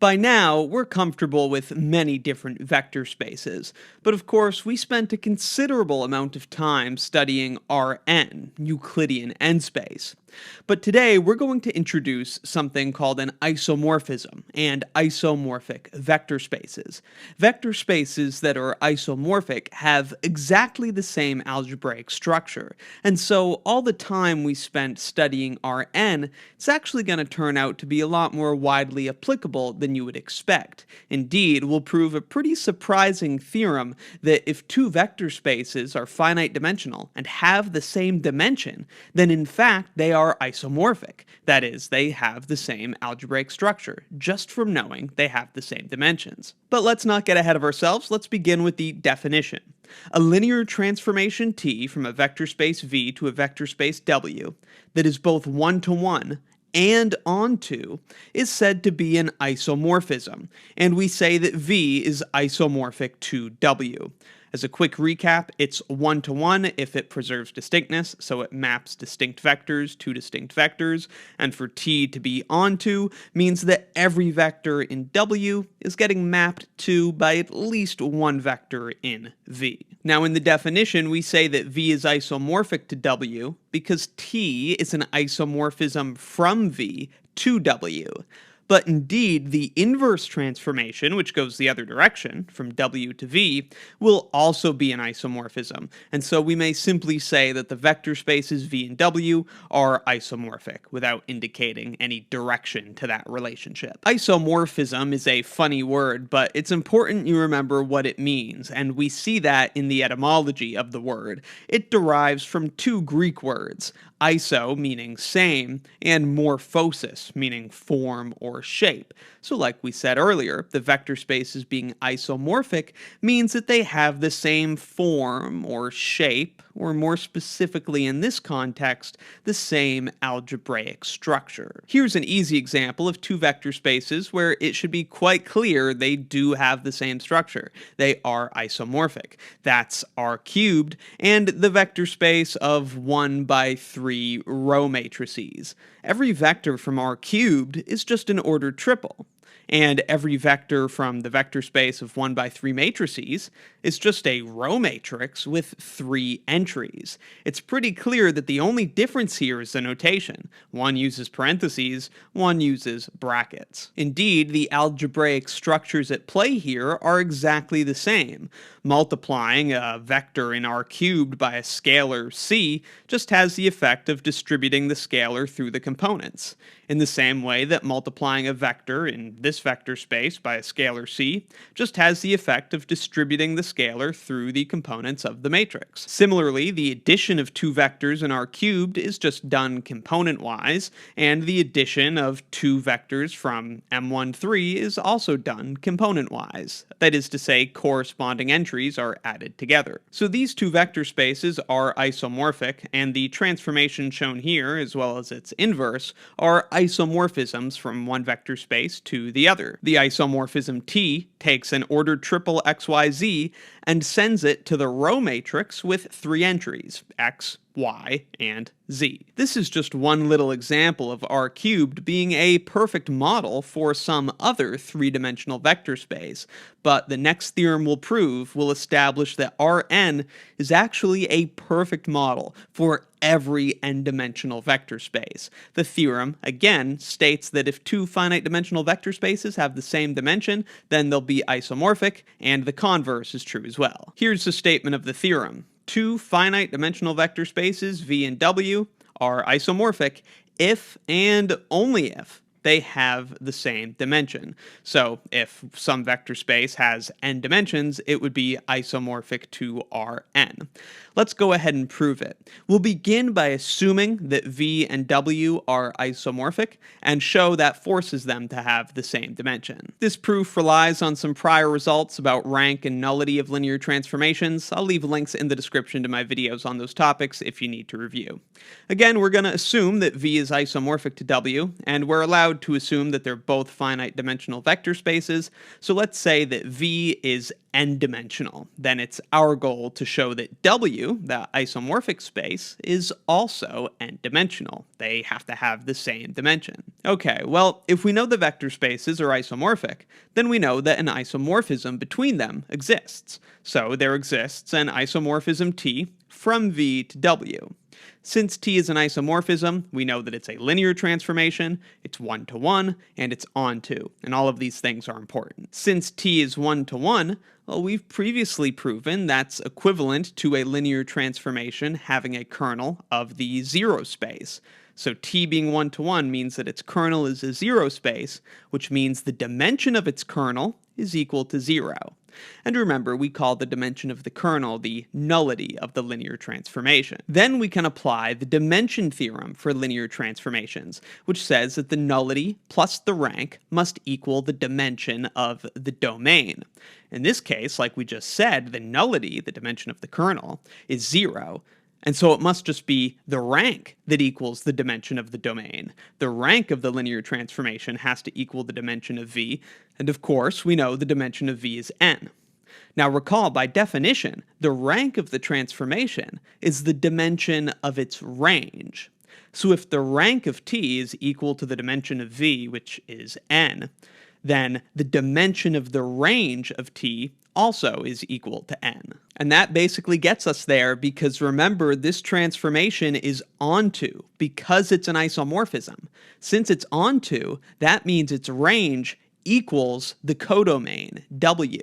By now, we're comfortable with many different vector spaces, but of course, we spent a considerable amount of time studying Rn, Euclidean n-space. But today, we're going to introduce something called an isomorphism and isomorphic vector spaces. Vector spaces that are isomorphic have exactly the same algebraic structure, and so all the time we spent studying Rn, it's actually going to turn out to be a lot more widely applicable than you would expect. Indeed, we'll prove a pretty surprising theorem that if two vector spaces are finite dimensional and have the same dimension, then in fact they are isomorphic. That is, they have the same algebraic structure, just from knowing they have the same dimensions. But let's not get ahead of ourselves, let's begin with the definition. A linear transformation T from a vector space V to a vector space W that is both one-to-one and onto is said to be an isomorphism, and we say that V is isomorphic to W. As a quick recap, it's one-to-one if it preserves distinctness, so it maps distinct vectors to distinct vectors, and for T to be onto means that every vector in W is getting mapped to by at least one vector in V. Now in the definition, we say that V is isomorphic to W because T is an isomorphism from V to W. But indeed, the inverse transformation, which goes the other direction, from W to V, will also be an isomorphism, and so we may simply say that the vector spaces V and W are isomorphic, without indicating any direction to that relationship. Isomorphism is a funny word, but it's important you remember what it means, and we see that in the etymology of the word. It derives from two Greek words, iso meaning same, and morphosis meaning form or shape. So like we said earlier, the vector spaces being isomorphic means that they have the same form or shape, or more specifically in this context, the same algebraic structure. Here's an easy example of two vector spaces where it should be quite clear they do have the same structure. They are isomorphic. That's R cubed and the vector space of 1 by 3 row matrices. Every vector from R cubed is just an ordered triple, and every vector from the vector space of 1 by 3 matrices is just a row matrix with 3 entries. It's pretty clear that the only difference here is the notation. One uses parentheses, one uses brackets. Indeed, the algebraic structures at play here are exactly the same. Multiplying a vector in R cubed by a scalar C just has the effect of distributing the scalar through the components, in the same way that multiplying a vector in this vector space by a scalar C just has the effect of distributing the scalar through the components of the matrix. Similarly, the addition of two vectors in R cubed is just done component-wise, and the addition of two vectors from M13 is also done component-wise. That is to say, corresponding entries are added together. So these two vector spaces are isomorphic, and the transformation shown here, as well as its inverse, are isomorphisms from one vector space to the other. The isomorphism T takes an ordered triple XYZ and sends it to the row matrix with 3 entries, X, Y, and Z. This is just one little example of R cubed being a perfect model for some other three-dimensional vector space, but the next theorem will establish that Rn is actually a perfect model for every n-dimensional vector space. The theorem, again, states that if two finite-dimensional vector spaces have the same dimension, then they'll be isomorphic, and the converse is true as well. Here's the statement of the theorem. Two finite-dimensional vector spaces, V and W, are isomorphic if and only if they have the same dimension. So if some vector space has n dimensions, it would be isomorphic to Rn. Let's go ahead and prove it. We'll begin by assuming that V and W are isomorphic and show that forces them to have the same dimension. This proof relies on some prior results about rank and nullity of linear transformations. I'll leave links in the description to my videos on those topics if you need to review. Again, we're going to assume that V is isomorphic to W, and we're allowed allowed to assume that they're both finite dimensional vector spaces. So let's say that V is n-dimensional. Then it's our goal to show that W, the isomorphic space, is also n-dimensional. They have to have the same dimension. Okay, well, if we know the vector spaces are isomorphic, then we know that an isomorphism between them exists. So there exists an isomorphism T from V to W. Since T is an isomorphism, we know that it's a linear transformation, it's one-to-one, and it's onto, and all of these things are important. Since T is one-to-one, well, we've previously proven that's equivalent to a linear transformation having a kernel of the zero space. So T being one-to-one means that its kernel is a zero space, which means the dimension of its kernel is equal to 0. And remember, we call the dimension of the kernel the nullity of the linear transformation. Then we can apply the dimension theorem for linear transformations, which says that the nullity plus the rank must equal the dimension of the domain. In this case, like we just said, the nullity, the dimension of the kernel, is 0. And so it must just be the rank that equals the dimension of the domain. The rank of the linear transformation has to equal the dimension of V, and of course, we know the dimension of V is n. Now recall, by definition, the rank of the transformation is the dimension of its range. So if the rank of T is equal to the dimension of V, which is n, then the dimension of the range of T also is equal to n. And that basically gets us there because remember, this transformation is onto because it's an isomorphism. Since it's onto, that means its range equals the codomain, W.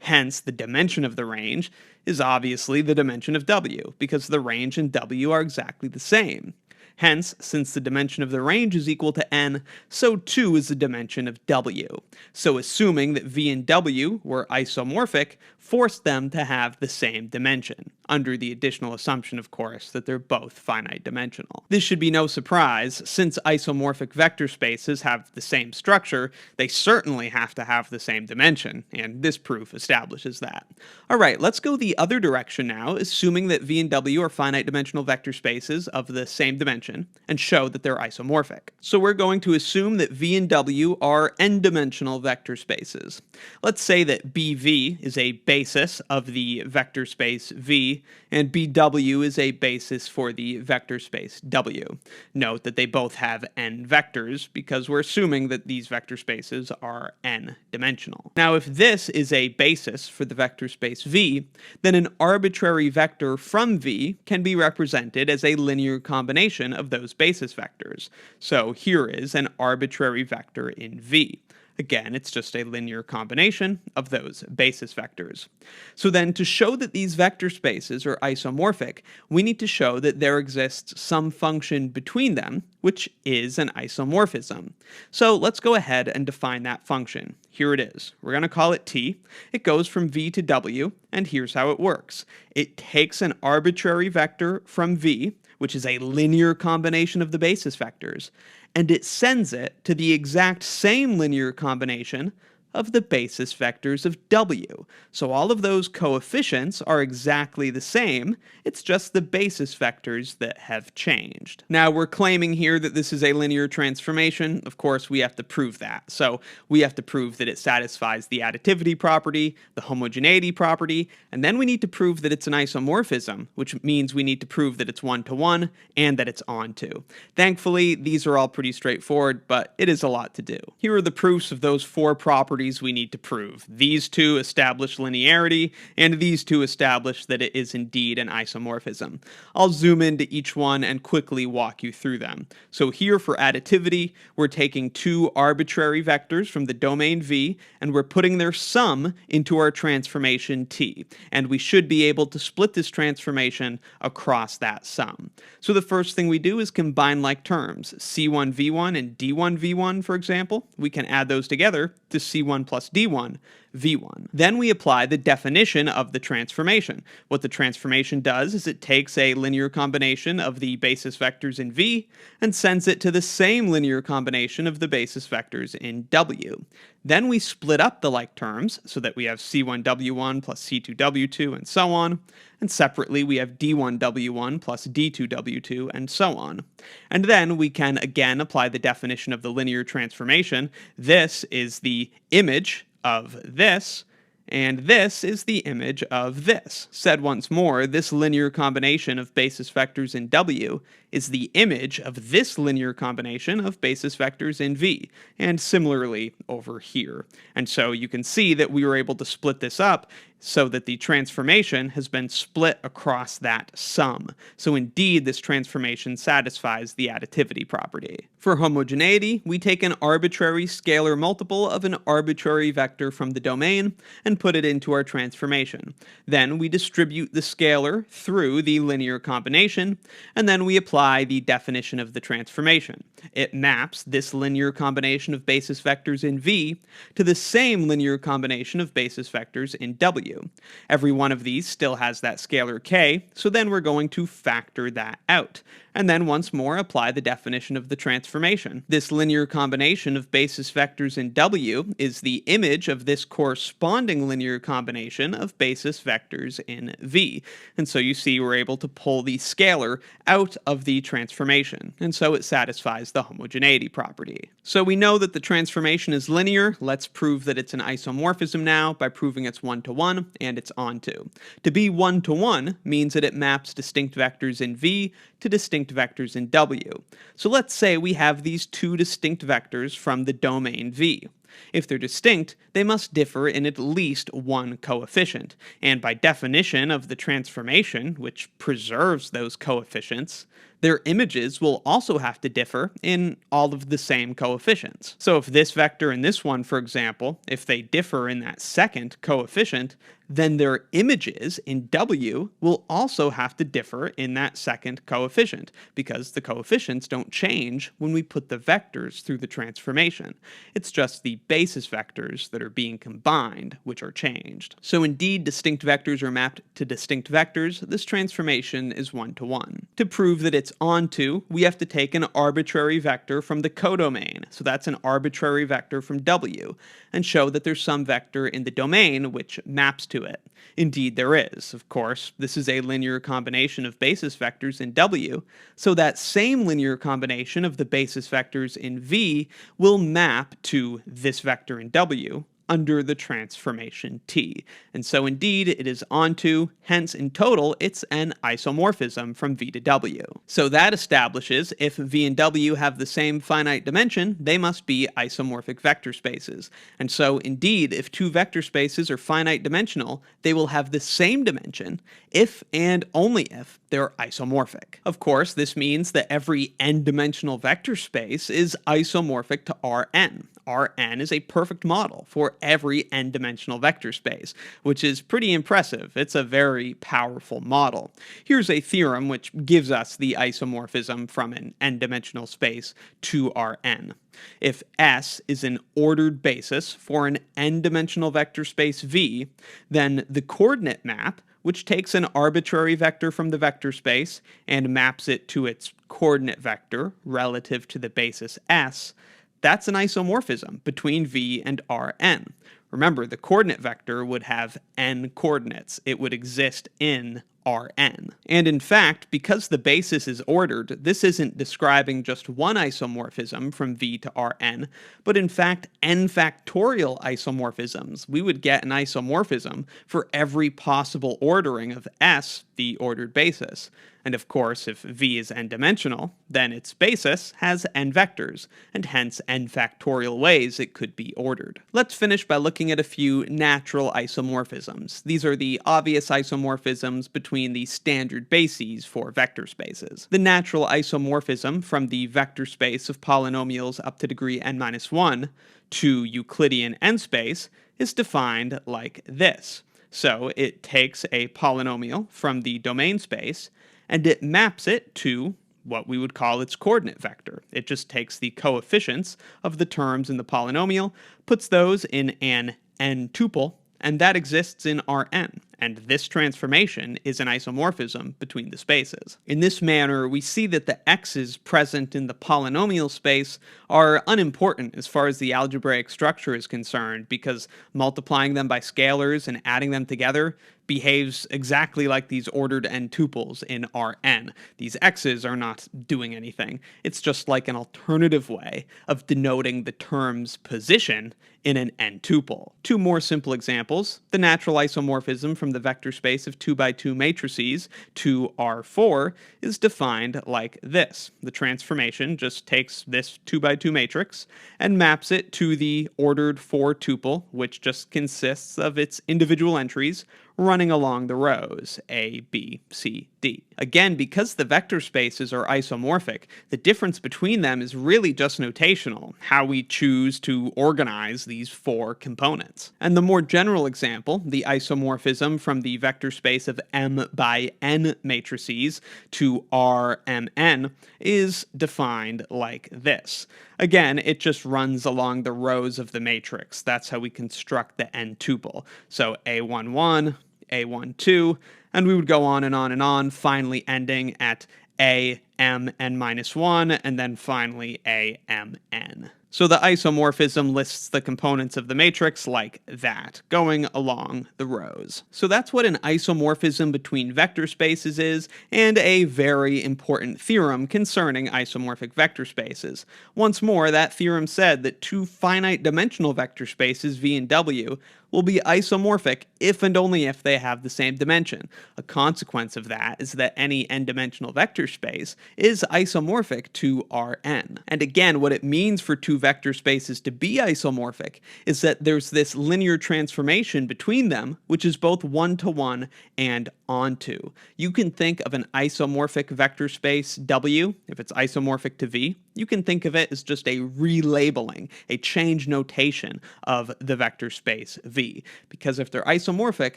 Hence, the dimension of the range is obviously the dimension of W because the range and W are exactly the same. Hence, since the dimension of the range is equal to n, so too is the dimension of W. So assuming that V and W were isomorphic forced them to have the same dimension, under the additional assumption, of course, that they're both finite dimensional. This should be no surprise, since isomorphic vector spaces have the same structure, they certainly have to have the same dimension, and this proof establishes that. Alright, let's go the other direction now, assuming that V and W are finite dimensional vector spaces of the same dimension, and show that they're isomorphic. So we're going to assume that V and W are n-dimensional vector spaces. Let's say that BV is a basis of the vector space V, and BW is a basis for the vector space W. Note that they both have n vectors because we're assuming that these vector spaces are n-dimensional. Now, if this is a basis for the vector space V, then an arbitrary vector from V can be represented as a linear combination of those basis vectors. So here is an arbitrary vector in V. Again, it's just a linear combination of those basis vectors. So then, to show that these vector spaces are isomorphic, we need to show that there exists some function between them, which is an isomorphism. So let's go ahead and define that function. Here it is. We're going to call it T. It goes from V to W, and here's how it works. It takes an arbitrary vector from V, which is a linear combination of the basis vectors, and it sends it to the exact same linear combination of the basis vectors of W. So all of those coefficients are exactly the same, it's just the basis vectors that have changed. Now we're claiming here that this is a linear transformation. Of course, we have to prove that. So we have to prove that it satisfies the additivity property, the homogeneity property, and then we need to prove that it's an isomorphism, which means we need to prove that it's one-to-one and that it's onto. Thankfully, these are all pretty straightforward, but it is a lot to do. Here are the proofs of those 4 properties we need to prove. These 2 establish linearity, and these 2 establish that it is indeed an isomorphism. I'll zoom into each one and quickly walk you through them. So here for additivity, we're taking 2 arbitrary vectors from the domain V, and we're putting their sum into our transformation T. And we should be able to split this transformation across that sum. So the first thing we do is combine like terms. C1v1 and D1v1, for example, we can add those together to C1 plus D1. v1. Then we apply the definition of the transformation. What the transformation does is it takes a linear combination of the basis vectors in V and sends it to the same linear combination of the basis vectors in W. Then we split up the like terms so that we have C1W1 plus C2W2 and so on, and separately we have D1W1 plus D2W2 and so on. And then we can again apply the definition of the linear transformation. This is the image of this, and this is the image of this. Said once more, this linear combination of basis vectors in W is the image of this linear combination of basis vectors in V, and similarly over here. And so you can see that we were able to split this up so that the transformation has been split across that sum. So indeed, this transformation satisfies the additivity property. For homogeneity, we take an arbitrary scalar multiple of an arbitrary vector from the domain and put it into our transformation. Then we distribute the scalar through the linear combination, and then we apply the definition of the transformation. It maps this linear combination of basis vectors in V to the same linear combination of basis vectors in W. Every one of these still has that scalar k, so then we're going to factor that out, and then once more apply the definition of the transformation. This linear combination of basis vectors in W is the image of this corresponding linear combination of basis vectors in V. And so you see we're able to pull the scalar out of the transformation, and so it satisfies the homogeneity property. So we know that the transformation is linear. Let's prove that it's an isomorphism now by proving it's one-to-one and it's onto. To be one-to-one means that it maps distinct vectors in V to distinct vectors in W. So let's say we have these two distinct vectors from the domain V. If they're distinct, they must differ in at least one coefficient, and by definition of the transformation, which preserves those coefficients, their images will also have to differ in all of the same coefficients. So if this vector and this one, for example, if they differ in that second coefficient, then their images in W will also have to differ in that second coefficient, because the coefficients don't change when we put the vectors through the transformation. It's just the basis vectors that are being combined which are changed. So indeed, distinct vectors are mapped to distinct vectors. This transformation is one-to-one. To prove that it's onto, we have to take an arbitrary vector from the codomain, so that's an arbitrary vector from W, and show that there's some vector in the domain which maps to it. Indeed there is. Of course, this is a linear combination of basis vectors in W, so that same linear combination of the basis vectors in V will map to this vector in W under the transformation T. And so indeed it is onto, hence in total it's an isomorphism from V to W. So that establishes if V and W have the same finite dimension, they must be isomorphic vector spaces. And so indeed, if two vector spaces are finite dimensional, they will have the same dimension if and only if they're isomorphic. Of course, this means that every n-dimensional vector space is isomorphic to Rn. Rn is a perfect model for every n-dimensional vector space, which is pretty impressive. It's a very powerful model. Here's a theorem which gives us the isomorphism from an n-dimensional space to Rn. If S is an ordered basis for an n-dimensional vector space V, then the coordinate map, which takes an arbitrary vector from the vector space and maps it to its coordinate vector relative to the basis S, that's an isomorphism between V and Rn. Remember, the coordinate vector would have n coordinates. It would exist in Rn. And in fact, because the basis is ordered, this isn't describing just one isomorphism from V to Rn, but in fact n factorial isomorphisms. We would get an isomorphism for every possible ordering of S, the ordered basis. And of course, if V is n-dimensional, then its basis has n vectors, and hence n factorial ways it could be ordered. Let's finish by looking at a few natural isomorphisms. These are the obvious isomorphisms between the standard bases for vector spaces. The natural isomorphism from the vector space of polynomials up to degree n-1 to Euclidean n-space is defined like this. So it takes a polynomial from the domain space, and it maps it to what we would call its coordinate vector. It just takes the coefficients of the terms in the polynomial, puts those in an n tuple, and that exists in Rn, and this transformation is an isomorphism between the spaces. In this manner, we see that the x's present in the polynomial space are unimportant as far as the algebraic structure is concerned, because multiplying them by scalars and adding them together behaves exactly like these ordered n tuples in Rn. These x's are not doing anything. It's just like an alternative way of denoting the term's position in an n tuple. Two more simple examples. The natural isomorphism from the vector space of 2 by 2 matrices to R4 is defined like this. The transformation just takes this 2 by 2 matrix and maps it to the ordered 4 tuple, which just consists of its individual entries running along the rows A, B, C, D. Again, because the vector spaces are isomorphic, the difference between them is really just notational, how we choose to organize these 4 components. And the more general example, the isomorphism from the vector space of M by N matrices to Rmn, is defined like this. Again, it just runs along the rows of the matrix. That's how we construct the n tuple. So A11, A12, and we would go on and on and on, finally ending at A, M, n minus 1, and then finally A, M, n. So the isomorphism lists the components of the matrix like that, going along the rows. So that's what an isomorphism between vector spaces is, and a very important theorem concerning isomorphic vector spaces. Once more, that theorem said that two finite-dimensional vector spaces, V and W, will be isomorphic if and only if they have the same dimension. A consequence of that is that any n-dimensional vector space is isomorphic to Rn. And again, what it means for two vector spaces to be isomorphic is that there's this linear transformation between them, which is both one-to-one and onto. You can think of an isomorphic vector space W, if it's isomorphic to V, you can think of it as just a relabeling, a change notation of the vector space V, because if they're isomorphic,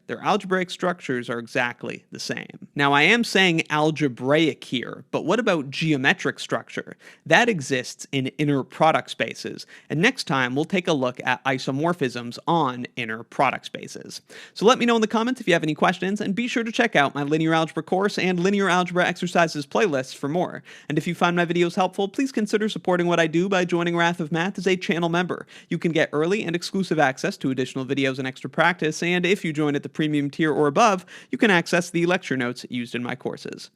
their algebraic structures are exactly the same. Now, I am saying algebraic here, but what about geometric structure? That exists in inner product spaces, and next time we'll take a look at isomorphisms on inner product spaces. So let me know in the comments if you have any questions, and be sure to check out my linear algebra course and linear algebra exercises playlists for more. And if you find my videos helpful, please consider supporting what I do by joining Wrath of Math as a channel member. You can get early and exclusive access to additional videos and extra practice, and if you join at the premium tier or above, you can access the lecture notes used in my courses.